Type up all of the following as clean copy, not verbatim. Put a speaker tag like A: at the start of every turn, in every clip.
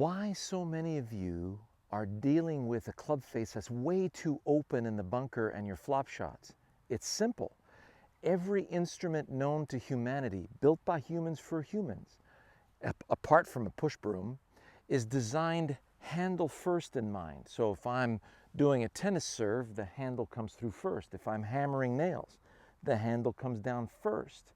A: why so many of you are dealing with a club face that's way too open in the bunker and your flop shots. It's simple. Every instrument known to humanity, built by humans for humans, apart from a push broom, is designed handle first in mind. So if I'm doing a tennis serve, the handle comes through first. If I'm hammering nails, the handle comes down first.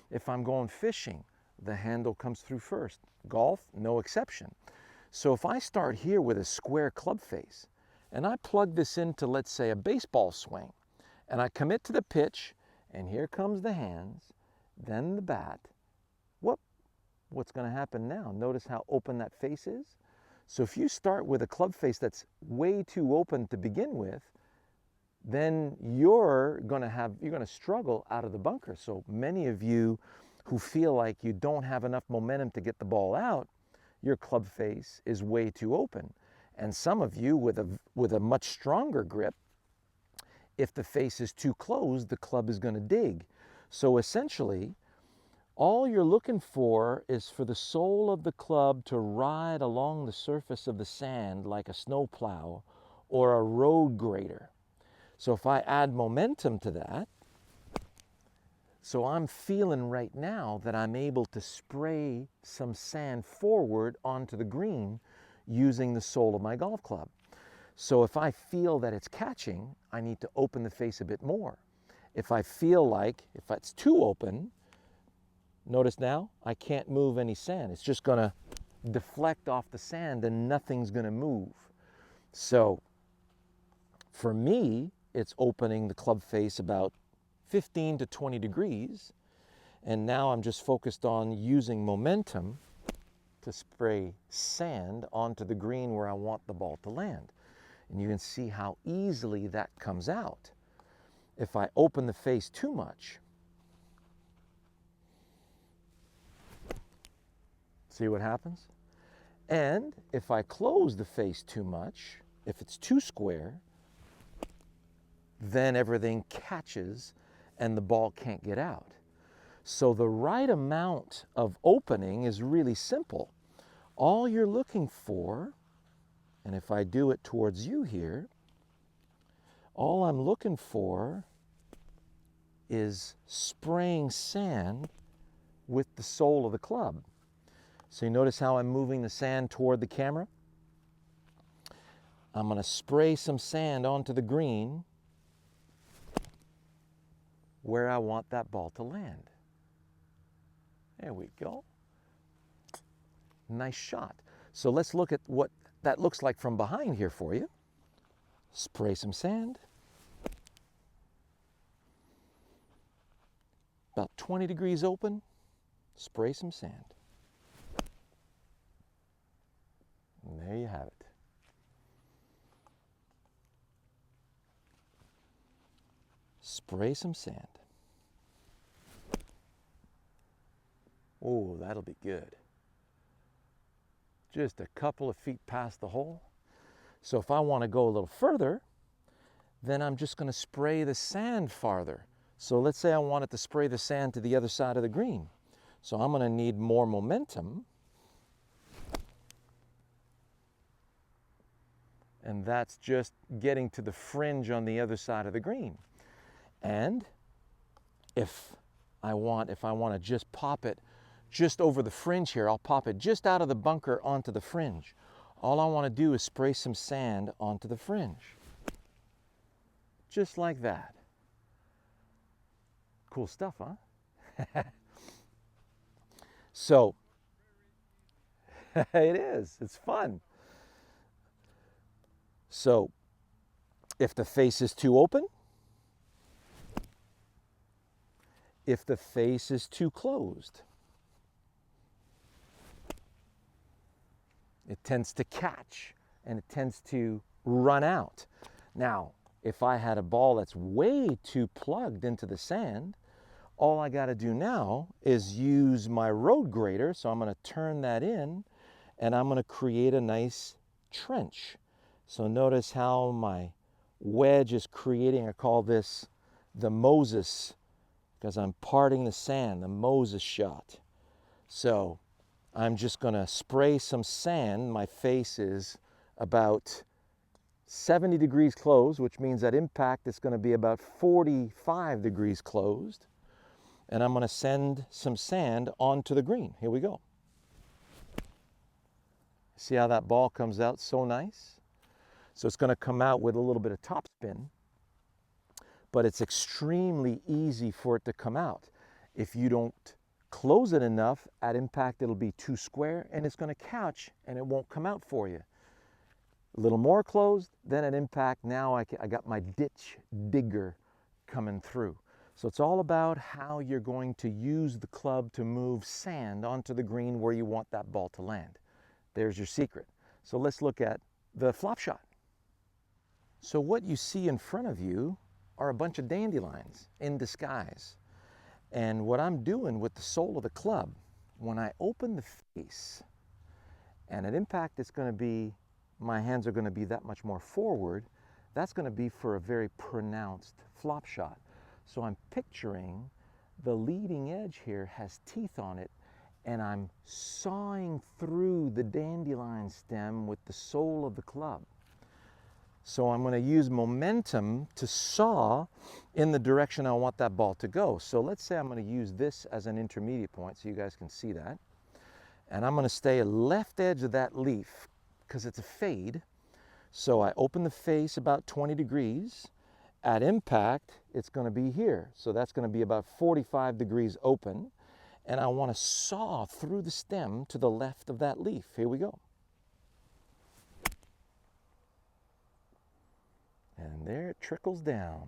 A: If I'm going fishing, the handle comes through first. Golf, no exception. So if I start here with a square club face and I plug this into, let's say, a baseball swing, and I commit to the pitch, and here comes the hands, then the bat, what's going to happen now? Notice how open that face is? So if you start with a club face that's way too open to begin with, then you're going to struggle out of the bunker. So many of you who feel like you don't have enough momentum to get the ball out, your club face is way too open. And some of you with a much stronger grip, if the face is too closed, the club is going to dig. So essentially, all you're looking for is for the sole of the club to ride along the surface of the sand like a snowplow or a road grader. So if I add momentum to that, so I'm feeling right now that I'm able to spray some sand forward onto the green using the sole of my golf club. So if I feel that it's catching, I need to open the face a bit more. If I feel like, if it's too open, notice now, I can't move any sand. It's just going to deflect off the sand and nothing's going to move. So for me, it's opening the club face about 15 to 20 degrees. And now I'm just focused on using momentum to spray sand onto the green where I want the ball to land. And you can see how easily that comes out. If I open the face too much, see what happens? And if I close the face too much, if it's too square, then everything catches and the ball can't get out. So the right amount of opening is really simple. All you're looking for, and if I do it towards you here, all I'm looking for is spraying sand with the sole of the club. So you notice how I'm moving the sand toward the camera? I'm going to spray some sand onto the green where I want that ball to land. There we go. Nice shot. So let's look at what that looks like from behind here for you. Spray some sand. About 20 degrees open, spray some sand. And there you have it. Spray some sand. Oh, that'll be good. Just a couple of feet past the hole. So if I want to go a little further, then I'm just going to spray the sand farther. So let's say I wanted to spray the sand to the other side of the green. So I'm going to need more momentum. And that's just getting to the fringe on the other side of the green. And if I want to just pop it just over the fringe here, I'll pop it just out of the bunker onto the fringe. All I want to do is spray some sand onto the fringe. Just like that. Cool stuff, huh? So, it is. It's fun. So, if the face is too open, if the face is too closed, it tends to catch and it tends to run out. Now, if I had a ball that's way too plugged into the sand, all I got to do now is use my road grader. So I'm going to turn that in and I'm going to create a nice trench. So notice how my wedge is creating, I call this the Moses, because I'm parting the sand, the Moses shot. So I'm just going to spray some sand. My face is about 70 degrees closed, which means at impact it's going to be about 45 degrees closed. And I'm going to send some sand onto the green. Here we go. See how that ball comes out so nice? So it's going to come out with a little bit of topspin, but it's extremely easy for it to come out. If you don't close it enough, at impact it'll be too square and it's going to catch and it won't come out for you. A little more closed, then at impact, now I got my ditch digger coming through. So it's all about how you're going to use the club to move sand onto the green where you want that ball to land. There's your secret. So let's look at the flop shot. So what you see in front of you are a bunch of dandelions in disguise. And what I'm doing with the sole of the club, when I open the face, and at impact it's going to be, my hands are going to be that much more forward, that's going to be for a very pronounced flop shot. So I'm picturing the leading edge here has teeth on it, and I'm sawing through the dandelion stem with the sole of the club. So I'm going to use momentum to saw in the direction I want that ball to go. So let's say I'm going to use this as an intermediate point so you guys can see that. And I'm going to stay left edge of that leaf because it's a fade. So I open the face about 20 degrees. At impact, it's going to be here. So that's going to be about 45 degrees open. And I want to saw through the stem to the left of that leaf. Here we go. And there it trickles down.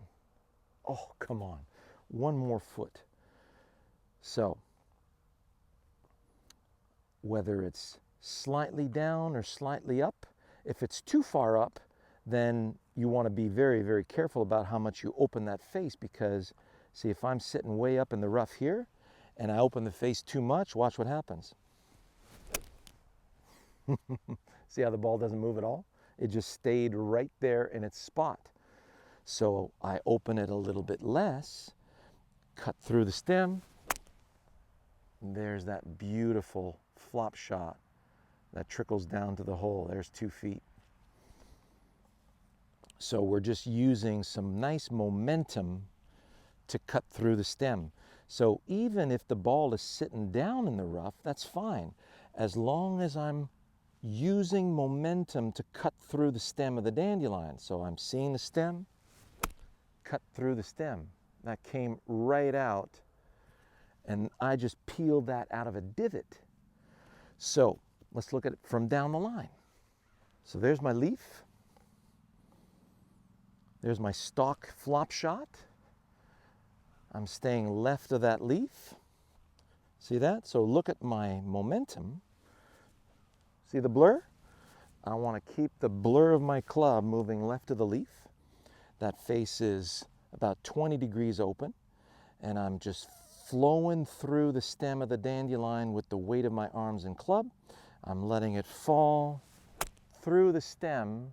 A: Oh, come on. One more foot. So, whether it's slightly down or slightly up, if it's too far up, then you want to be very, very careful about how much you open that face, because, see, if I'm sitting way up in the rough here and I open the face too much, watch what happens. See how the ball doesn't move at all? It just stayed right there in its spot. So I open it a little bit less, cut through the stem. There's that beautiful flop shot that trickles down to the hole. There's 2 feet. So we're just using some nice momentum to cut through the stem. So even if the ball is sitting down in the rough, that's fine, as long as I'm using momentum to cut through the stem of the dandelion. So I'm seeing the stem, cut through the stem. That came right out, and I just peeled that out of a divot. So let's look at it from down the line. So there's my leaf. There's my stock flop shot. I'm staying left of that leaf. See that? So look at my momentum. See the blur? I want to keep the blur of my club moving left of the leaf. That face is about 20 degrees open, and I'm just flowing through the stem of the dandelion with the weight of my arms and club. I'm letting it fall through the stem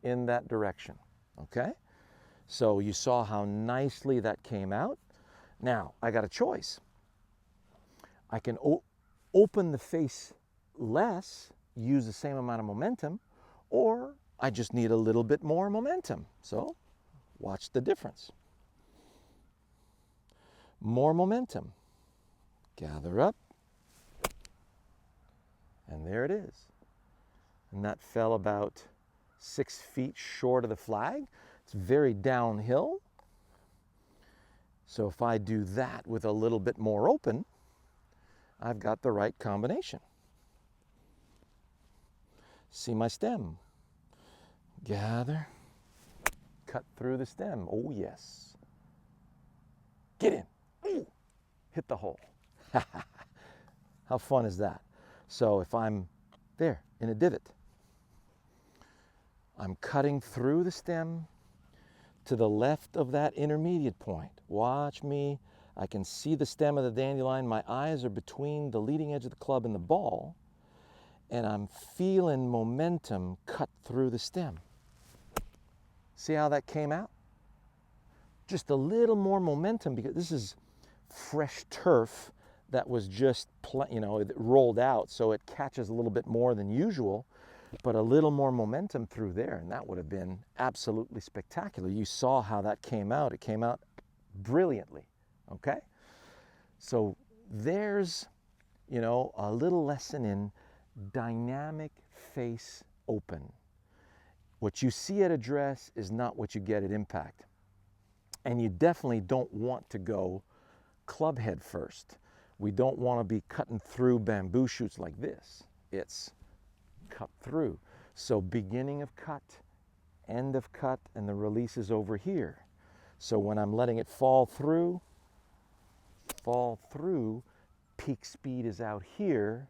A: in that direction, okay? So you saw how nicely that came out. Now, I got a choice. I can open the face less, use the same amount of momentum, or I just need a little bit more momentum. So watch the difference. More momentum. Gather up. And there it is. And that fell about 6 feet short of the flag. It's very downhill. So if I do that with a little bit more open, I've got the right combination. See my stem. Gather. Cut through the stem. Oh, yes. Get in. Ooh. Hit the hole. How fun is that? So if I'm there in a divot, I'm cutting through the stem to the left of that intermediate point. Watch me. I can see the stem of the dandelion. My eyes are between the leading edge of the club and the ball, and I'm feeling momentum cut through the stem. See how that came out? Just a little more momentum, because this is fresh turf that was just, it rolled out, so it catches a little bit more than usual, but a little more momentum through there, and that would have been absolutely spectacular. You saw how that came out. It came out brilliantly, okay? So there's, a little lesson in dynamic face open. What you see at address is not what you get at impact. And you definitely don't want to go club head first. We don't want to be cutting through bamboo shoots like this. It's cut through. So beginning of cut, end of cut, and the release is over here. So when I'm letting it fall through, peak speed is out here,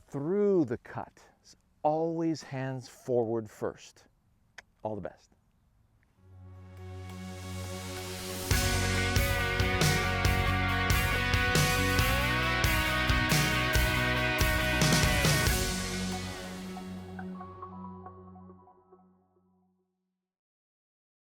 A: through the cut. It's always hands forward first. All the best.